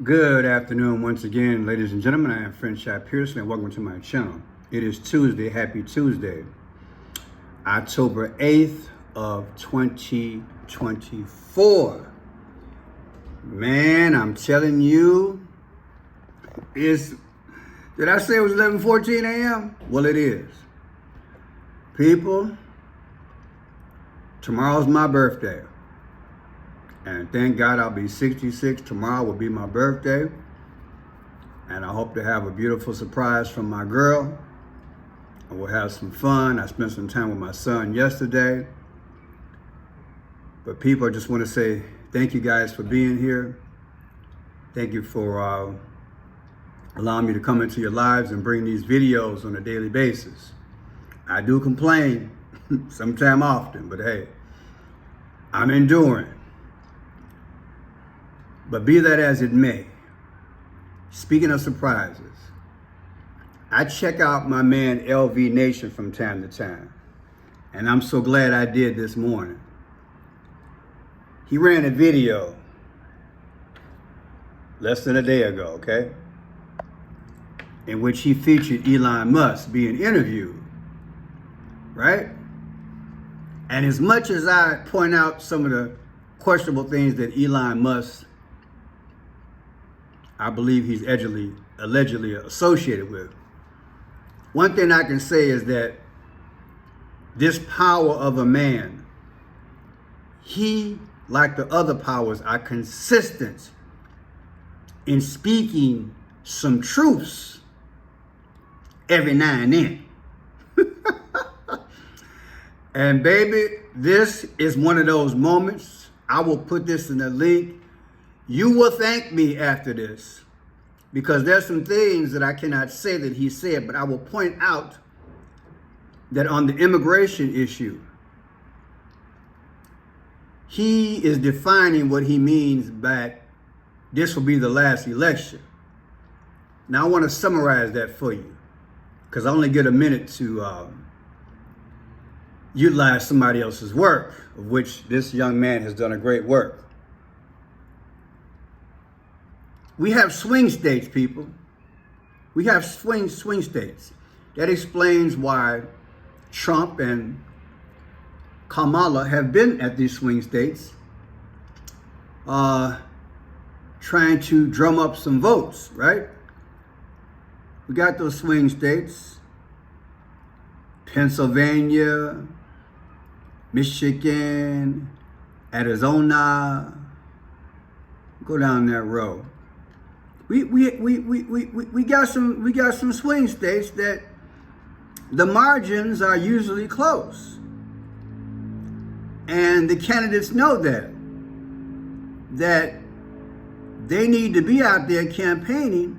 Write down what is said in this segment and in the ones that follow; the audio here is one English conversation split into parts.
Good afternoon once again, ladies and gentlemen. I am Friendship Pearson and welcome to my channel. It is Tuesday. Happy Tuesday. October 8th of 2024. Man, I'm telling you, did I say it was 11:14 a.m.? Well, it is. People, tomorrow's my birthday. And thank God I'll be 66. Tomorrow will be my birthday. And I hope to have a beautiful surprise from my girl. And we'll have some fun. I spent some time with my son yesterday. But people, I just want to say thank you guys for being here. Thank you for allowing me to come into your lives and bring these videos on a daily basis. I do complain sometime often, but hey, I'm enduring. But be that as it may, speaking of surprises, I check out my man LV Nation from time to time. And I'm so glad I did this morning. He ran a video less than a day ago, okay? In which he featured Elon Musk being interviewed, right? And as much as I point out some of the questionable things that Elon Musk, I believe he's allegedly associated with. One thing I can say is that this power of a man, he, like the other powers, are consistent in speaking some truths every now and then. And baby, this is one of those moments. I will put this in the link. You will thank me after this, because there's some things that I cannot say that he said, but I will point out that on the immigration issue, he is defining what he means by this will be the last election. Now I want to summarize that for you, because I only get a minute to utilize somebody else's work, of which this young man has done a great work. We have swing states, people. We have swing states. That explains why Trump and Kamala have been at these swing states trying to drum up some votes, right? We got those swing states: Pennsylvania, Michigan, Arizona. Go down that road. We got some swing states that the margins are usually close. And the candidates know that they need to be out there campaigning,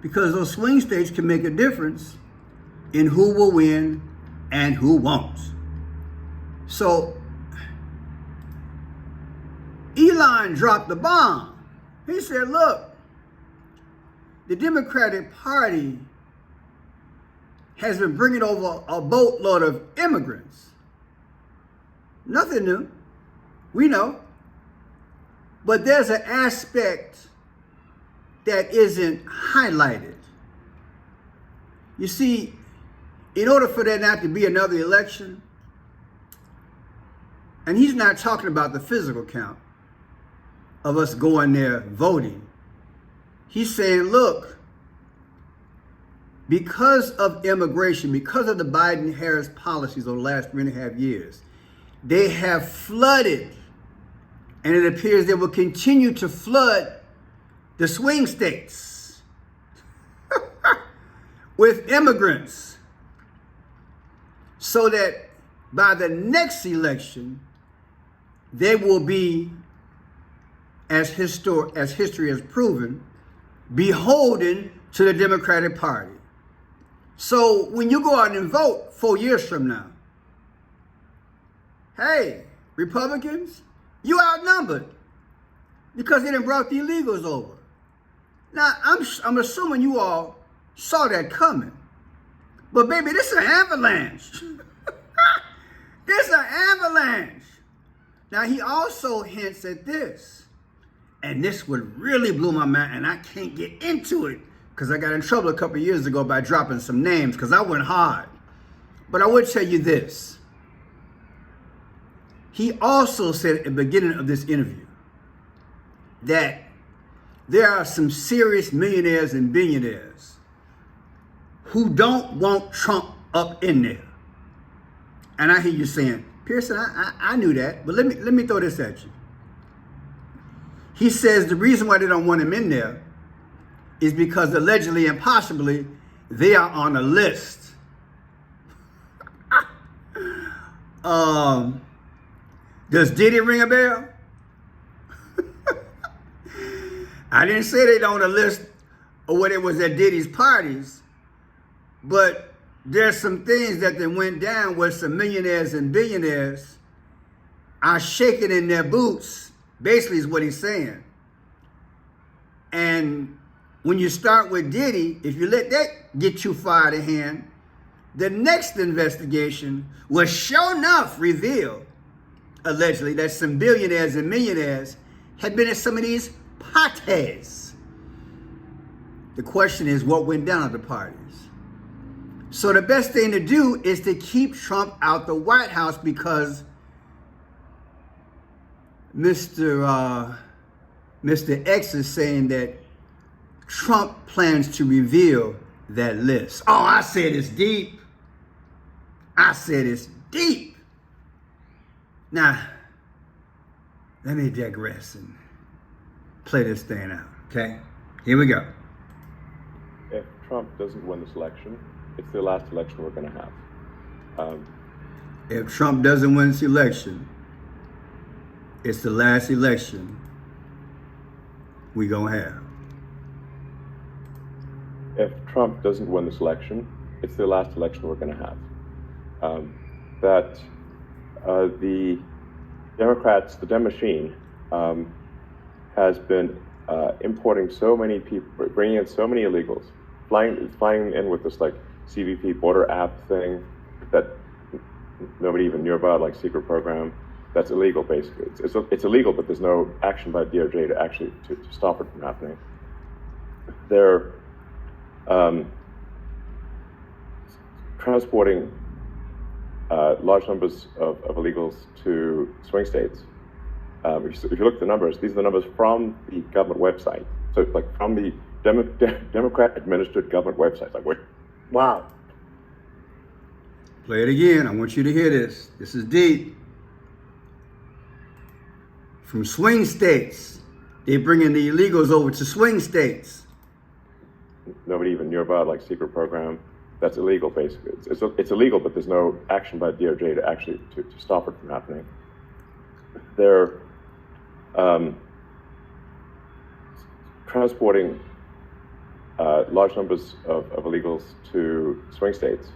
because those swing states can make a difference in who will win and who won't. So Elon dropped the bomb. He said, look, the Democratic Party has been bringing over a boatload of immigrants. Nothing new. We know. But there's an aspect that isn't highlighted. You see, in order for there not to be another election, and he's not talking about the physical count of us going there voting. He's saying, look, because of immigration, because of the Biden-Harris policies over the last 3.5 years, they have flooded, and it appears they will continue to flood the swing states with immigrants, so that by the next election, they will be, as history has proven, beholden to the Democratic Party. So when you go out and vote 4 years from now, hey, Republicans, you outnumbered, because they done brought the illegals over. Now, I'm assuming you all saw that coming. But baby, this is an avalanche. This is an avalanche. Now, he also hints at this. And this would really blew my mind, and I can't get into it because I got in trouble a couple of years ago by dropping some names because I went hard. But I would tell you this. He also said at the beginning of this interview that there are some serious millionaires and billionaires who don't want Trump up in there. And I hear you saying, Pearson, I knew that, but let me throw this at you. He says the reason why they don't want him in there is because allegedly and possibly they are on a list. Does Diddy ring a bell? I didn't say they on a list of what it was at Diddy's parties, but there's some things that then went down where some millionaires and billionaires are shaking in their boots, basically is what he's saying. And when you start with Diddy, if you let that get too far out of hand, the next investigation will sure enough reveal, allegedly, that some billionaires and millionaires had been at some of these parties. The question is, what went down at the parties? So the best thing to do is to keep Trump out the White House because Mr. X is saying that Trump plans to reveal that list. Oh, I said it's deep. I said it's deep. Now, let me digress and play this thing out, okay? Here we go. If Trump doesn't win this election, it's the last election we're going to have. If Trump doesn't win this election, it's the last election we're going to have. If Trump doesn't win this election, it's the last election we're going to have. The Democrats, the Dem machine, has been importing so many people, bringing in so many illegals, flying in with this like CBP border app thing that nobody even knew about, like secret program. That's illegal, basically. It's illegal, but there's no action by DOJ to actually to stop it from happening. They're transporting large numbers of illegals to swing states. If you look at the numbers, these are the numbers from the government website. So, like from the Democrat-administered government website. Like, wow. Play it again. I want you to hear this. This is deep. From swing states, they're bringing the illegals over to swing states. Nobody even knew about, like secret program. That's illegal, basically. It's illegal, but there's no action by DOJ to actually to stop it from happening. They're transporting large numbers of illegals to swing states.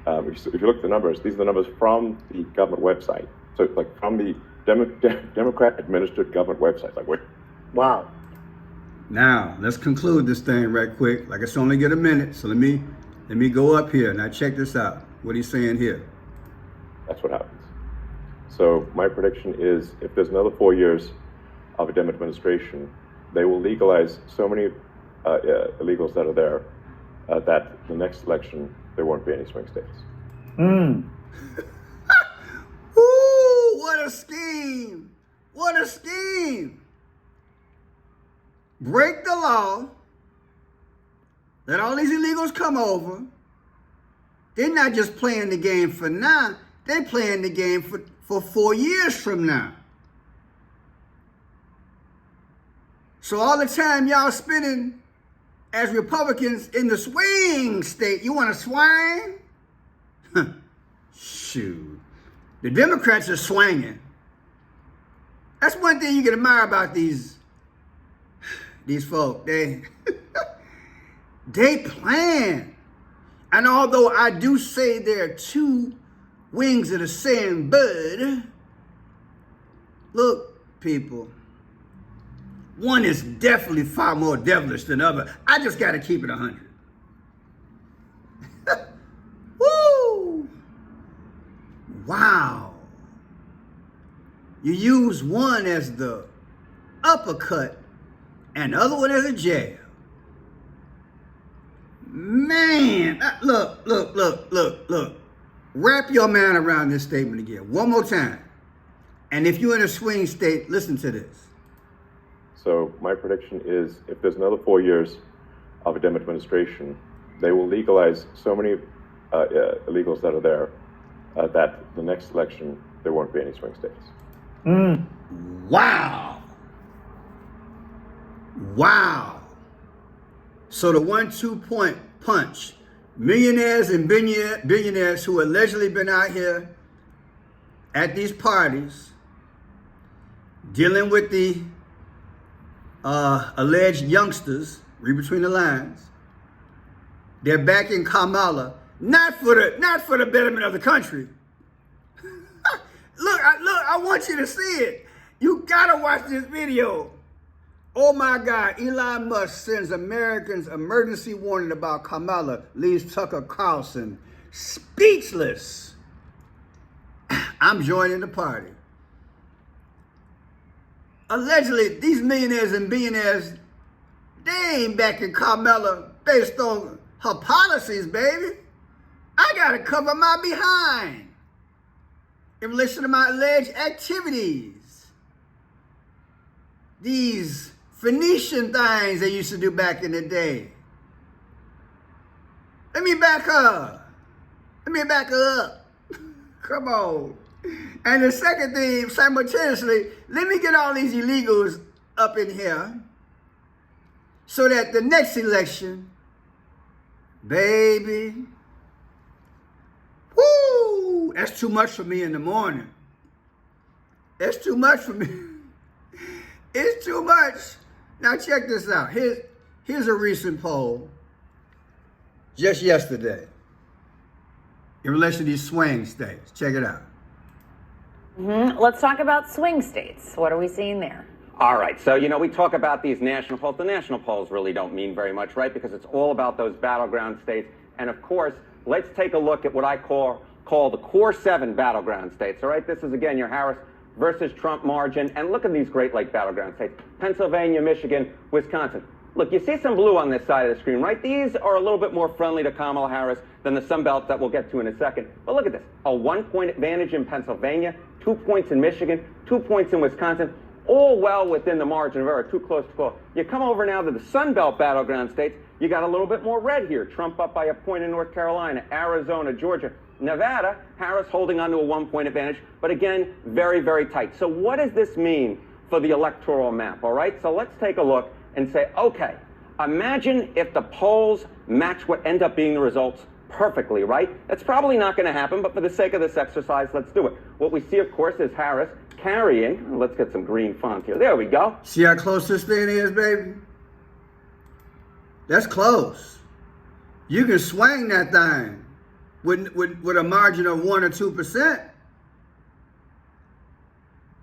If you look at the numbers, these are the numbers from the government website. So, like from the Democrat-administered government website. Like, wow. Now, let's conclude this thing right quick. Like, it's only get a minute, so let me go up here. Now, check this out. What he's saying here. That's what happens. So, my prediction is if there's another 4 years of a Dem administration, they will legalize so many illegals that are there that the next election, there won't be any swing states. Ooh, what a scheme. What a scheme. Break the law. Let all these illegals come over. They're not just playing the game for now. They're playing the game for 4 years from now. So all the time y'all spending as Republicans in the swing state, you want to swing? Shoot. The Democrats are swinging. That's one thing you can admire about these folk. They plan. And although I do say there are two wings of the same bird, look, people, one is definitely far more devilish than the other. I just got to keep it 100. Woo! Wow. You use one as the uppercut, and the other one is a jab. Man, look. Wrap your mind around this statement again. One more time. And if you're in a swing state, listen to this. So my prediction is if there's another 4 years of a Dem administration, they will legalize so many illegals that are there that the next election, there won't be any swing states. Wow. So the 1-2 punch, millionaires and billionaires who allegedly been out here at these parties dealing with the alleged youngsters, read between the lines, they're backing Kamala, not for the betterment of the country. Look, I want you to see it. You gotta watch this video. Oh my God, Elon Musk sends Americans emergency warning about Kamala, leaves Tucker Carlson speechless. I'm joining the party. Allegedly, these millionaires and billionaires, they ain't backing Kamala based on her policies, baby. I gotta cover my behind in relation to my alleged activities. These Phoenician things they used to do back in the day. Let me back her up. Come on. And the second thing, simultaneously, let me get all these illegals up in here so that the next election, baby, whoo, that's too much for me in the morning. That's too much for me. It's too much. Now check this out. Here's a recent poll just yesterday in relation to these swing states. Check it out. Let's talk about swing states. What are we seeing there? All right. So, we talk about these national polls. The national polls really don't mean very much, right? Because it's all about those battleground states. And of course, let's take a look at what I call the core 7 battleground states. All right. This is, again, your Harris versus Trump margin. And look at these Great Lake battleground states: Pennsylvania, Michigan, Wisconsin. Look, you see some blue on this side of the screen, right? These are a little bit more friendly to Kamala Harris than the Sun Belt that we'll get to in a second. But look at this. A 1-point advantage in Pennsylvania, 2 points in Michigan, 2 points in Wisconsin, all well within the margin of error, too close to call. You come over now to the Sun Belt battleground states, you got a little bit more red here. Trump up by a point in North Carolina, Arizona, Georgia, Nevada, Harris holding on to a 1-point advantage, but again, very, very tight. So what does this mean for the electoral map, all right? So let's take a look and say, okay, imagine if the polls match what end up being the results perfectly, right? That's probably not going to happen, but for the sake of this exercise, let's do it. What we see, of course, is Harris carrying. Let's get some green font here. There we go. See how close this thing is, baby? That's close. You can swing that thing with a margin of 1 or 2%.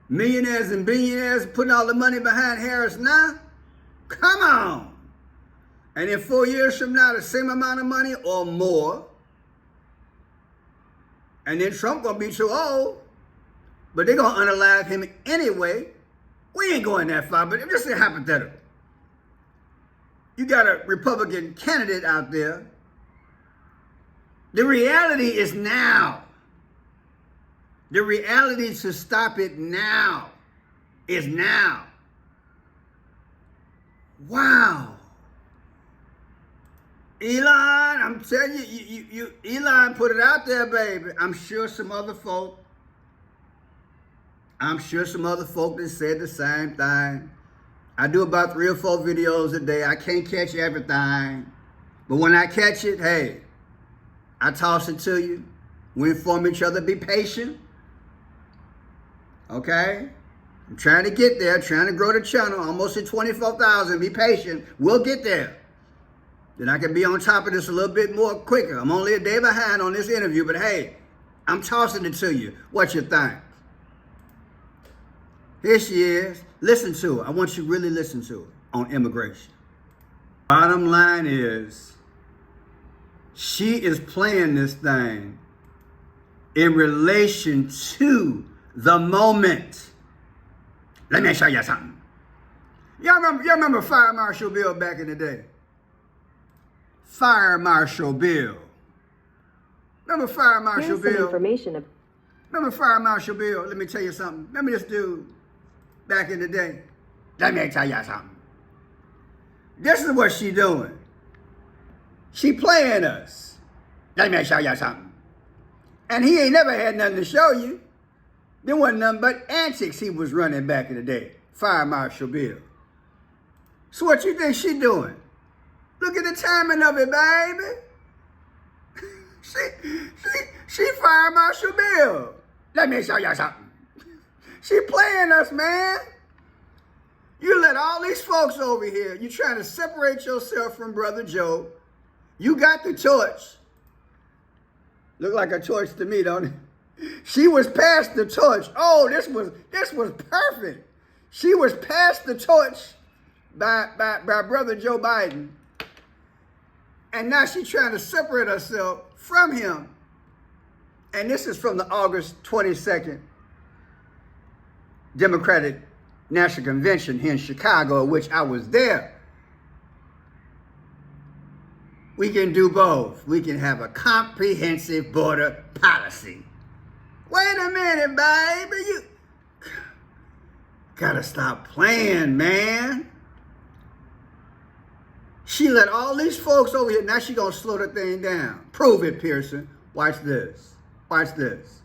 Millionaires and billionaires putting all the money behind Harris now? Come on. And in 4 years from now, the same amount of money or more. And then Trump gonna be too old, but they're gonna unalive him anyway. We ain't going that far, but this is hypothetical. You got a Republican candidate out there. The reality is now. The reality to stop it now is now. Wow. Elon, I'm telling you, Elon put it out there, baby. I'm sure some other folk that said the same thing. I do about 3 or 4 videos a day. I can't catch everything. But when I catch it, hey, I toss it to you. We inform each other. Be patient. Okay? I'm trying to get there, trying to grow the channel. Almost at 24,000. Be patient. We'll get there. Then I can be on top of this a little bit more quicker. I'm only a day behind on this interview, but hey, I'm tossing it to you. What you think? Here she is. Listen to her. I want you to really listen to her on immigration. Bottom line is, she is playing this thing in relation to the moment. Let me show you something. Y'all remember Fire Marshal Bill back in the day? Fire Marshal Bill. Remember Fire Marshal Here's some Bill? information. Remember Fire Marshal Bill? Let me tell you something. Remember this dude back in the day? Let me tell you something. This is what she doing. She playing us. Let me show you something. And he ain't never had nothing to show you. There wasn't nothing but antics he was running back in the day. Fire Marshal Bill. So what you think she doing? Look at the timing of it, baby. She Fire Marshal Bill. Let me show you something. She playing us, man. You let all these folks over here, you trying to separate yourself from Brother Joe. You got the torch. Look like a torch to me, don't it? She was past the torch. Oh, this was perfect. She was past the torch by Brother Joe Biden. And now she's trying to separate herself from him. And this is from the August 22nd Democratic National Convention here in Chicago, which I was there. We can do both. We can have a comprehensive border policy. Wait a minute, baby. You gotta stop playing, man. She let all these folks over here. Now she gonna slow the thing down. Prove it, Pearson. Watch this. Watch this.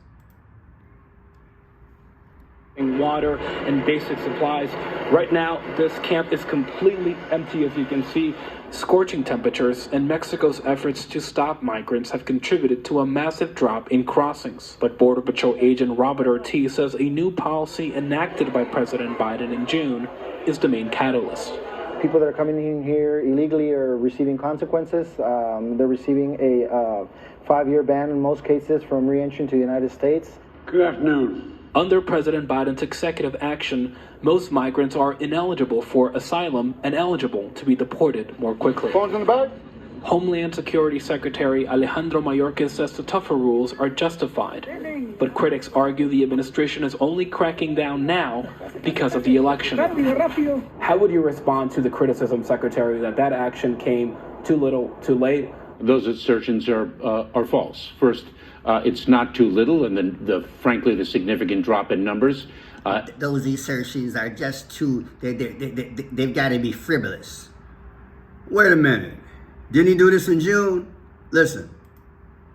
Water and basic supplies. Right now, this camp is completely empty, as you can see. Scorching temperatures and Mexico's efforts to stop migrants have contributed to a massive drop in crossings. But Border Patrol agent Robert Ortiz says a new policy enacted by President Biden in June is the main catalyst. People that are coming in here illegally are receiving consequences. They're receiving a 5-year ban in most cases from re-entry to the United States. Good afternoon. Under President Biden's executive action, most migrants are ineligible for asylum and eligible to be deported more quickly. Phones in the back? Homeland Security Secretary Alejandro Mayorkas says the tougher rules are justified. But critics argue the administration is only cracking down now because of the election. How would you respond to the criticism, Secretary, that action came too little, too late? Those assertions are false. First, it's not too little, and then frankly the significant drop in numbers. Those assertions are just too. They've got to be frivolous. Wait a minute. Didn't he do this in June? Listen.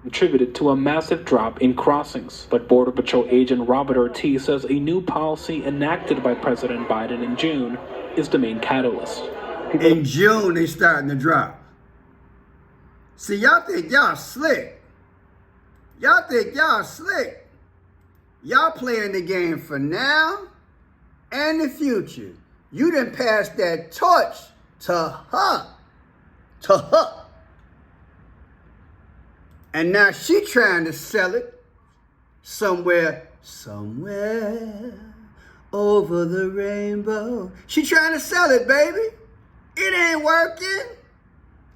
Contributed to a massive drop in crossings. But Border Patrol agent Robert Ortiz says a new policy enacted by President Biden in June is the main catalyst. In June, they starting to drop. See, y'all think y'all slick. Y'all think y'all slick. Y'all playing the game for now and the future. You done passed that torch to her. To her. And now she trying to sell it somewhere over the rainbow. She trying to sell it, baby. It ain't working.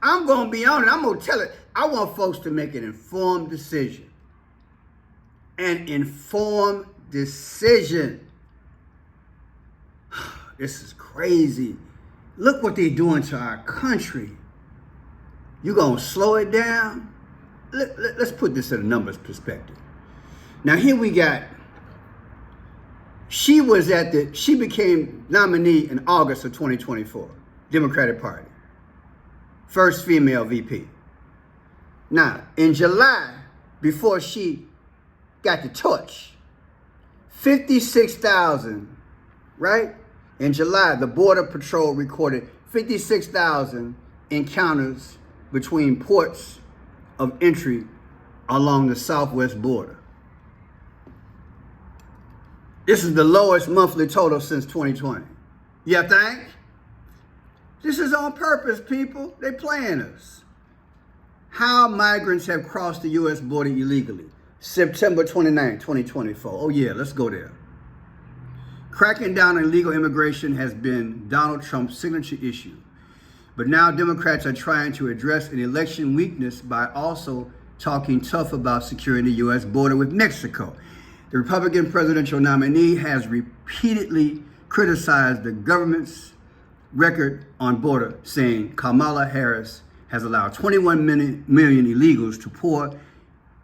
I'm going to be on it. I'm going to tell it. I want folks to make an informed decision. An informed decision. This is crazy. Look what they're doing to our country. You going to slow it down? Let's put this in a numbers perspective. Now here we got, she became nominee in August of 2024, Democratic Party. First female VP. Now, in July, before she got the torch, 56,000, right? In July, the Border Patrol recorded 56,000 encounters between ports of entry along the southwest border. This is the lowest monthly total since 2020. You think? This is on purpose, people. They playing us. How migrants have crossed the U.S. border illegally. September 29, 2024. Oh yeah, let's go there. Cracking down on illegal immigration has been Donald Trump's signature issue. But now Democrats are trying to address an election weakness by also talking tough about securing the U.S. border with Mexico. The Republican presidential nominee has repeatedly criticized the government's record on border saying Kamala Harris has allowed 21 million illegals to pour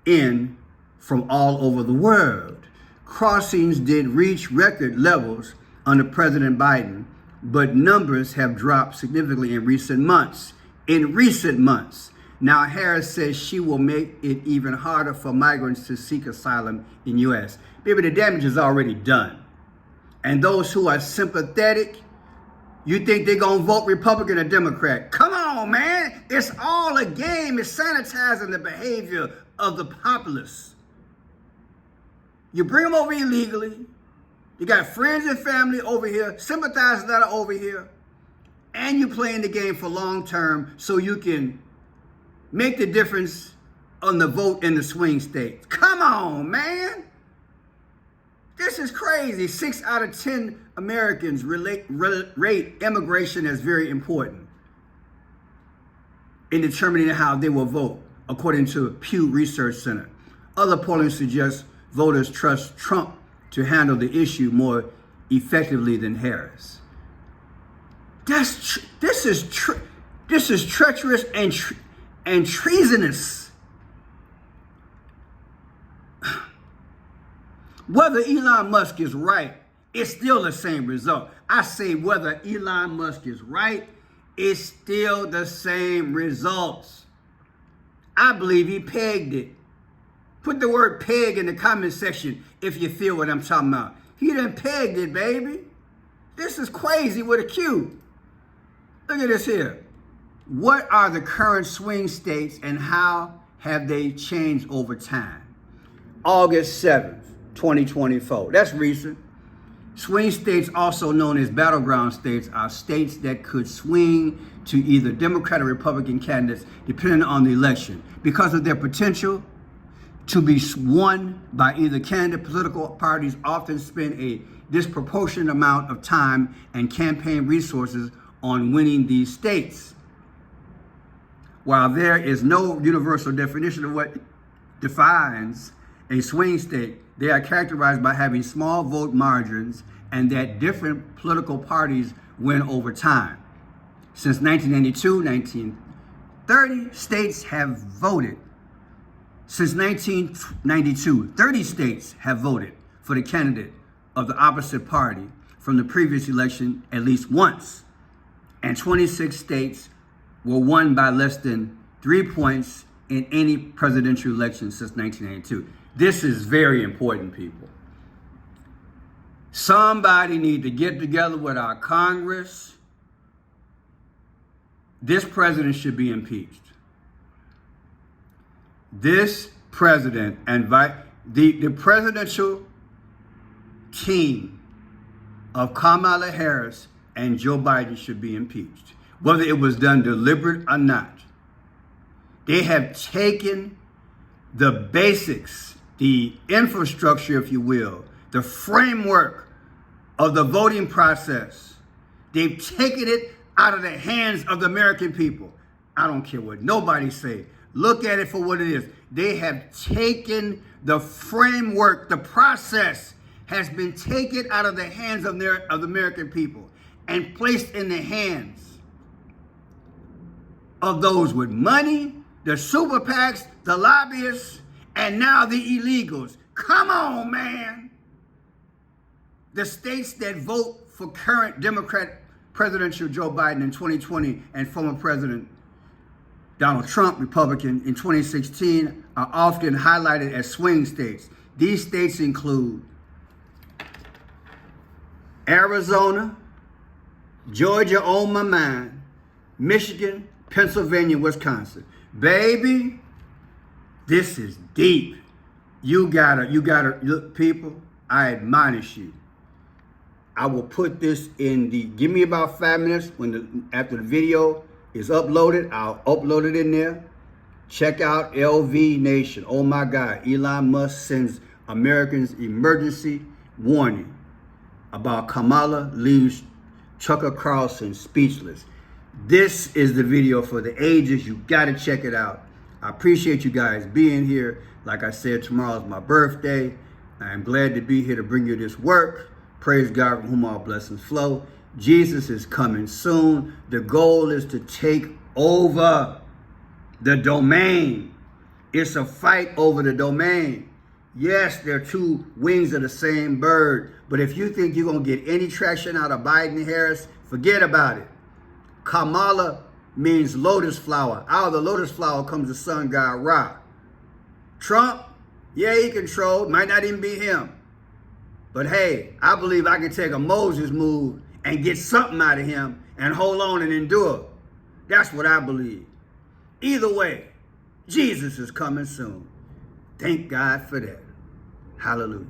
in from all over the world. Crossings did reach record levels under President Biden, but numbers have dropped significantly in recent months. Now, Harris says she will make it even harder for migrants to seek asylum in U.S. Baby, the damage is already done. And those who are sympathetic, you think they're going to vote Republican or Democrat. Come on, man. It's all a game. It's sanitizing the behavior of the populace. You bring them over illegally. You got friends and family over here, sympathizers that are over here, and you're playing the game for long term so you can make the difference on the vote in the swing states. Come on, man. This is crazy. 6 out of 10 Americans rate immigration as very important in determining how they will vote, according to Pew Research Center. Other polling suggests voters trust Trump to handle the issue more effectively than Harris. This is treacherous and treasonous. Whether Elon Musk is right, it's still the same result. I say whether Elon Musk is right, it's still the same results. I believe he pegged it. Put the word peg in the comment section if you feel what I'm talking about. He done pegged it, baby. This is crazy with a Q. Look at this here. What are the current swing states and how have they changed over time? August 7th, 2024. That's recent. Swing states, also known as battleground states, are states that could swing to either Democrat or Republican candidates depending on the election. Because of their potential to be won by either candidate, political parties often spend a disproportionate amount of time and campaign resources on winning these states. While there is no universal definition of what defines a swing state, they are characterized by having small vote margins and that different political parties win over time. Since 1992, 1930 states have voted. Since 1992, 30 states have voted for the candidate of the opposite party from the previous election at least once. And 26 states were won by less than 3 points in any presidential election since 1992. This is very important, people. Somebody need to get together with our Congress. This president should be impeached. This president and the presidential team of Kamala Harris and Joe Biden should be impeached, whether it was done deliberate or not. They have taken the basics, the infrastructure, if you will, the framework of the voting process. They've taken it out of the hands of the American people. I don't care what nobody say. Look at it for what it is. They have taken the framework, the process has been taken out of the hands of the American people and placed in the hands of those with money, the super PACs, the lobbyists, and now the illegals. Come on, man. The states that vote for current Democrat presidential Joe Biden in 2020 and former President Donald Trump, Republican, in 2016 are often highlighted as swing states. These states include Arizona, Georgia on my mind, Michigan, Pennsylvania, Wisconsin. Baby, this is deep. You gotta, look, people, I admonish you. I will put this in give me about 5 minutes after the video is uploaded. I'll upload it in there. Check out LV Nation. Oh my God, Elon Musk sends Americans emergency warning about Kamala leaves Tucker Carlson speechless. This is the video for the ages. You got to check it out. I appreciate you guys being here. Like I said, tomorrow is my birthday. I'm glad to be here to bring you this work. Praise God, from whom all blessings flow. Jesus is coming soon. The goal is to take over the domain. It's a fight over the domain. Yes, they're two wings of the same bird. But if you think you're going to get any traction out of Biden and Harris, forget about it. Kamala means lotus flower. Out of the lotus flower comes the sun god Ra. Trump, yeah, he controlled. Might not even be him. But hey, I believe I can take a Moses move and get something out of him and hold on and endure. That's what I believe. Either way, Jesus is coming soon. Thank God for that. Hallelujah.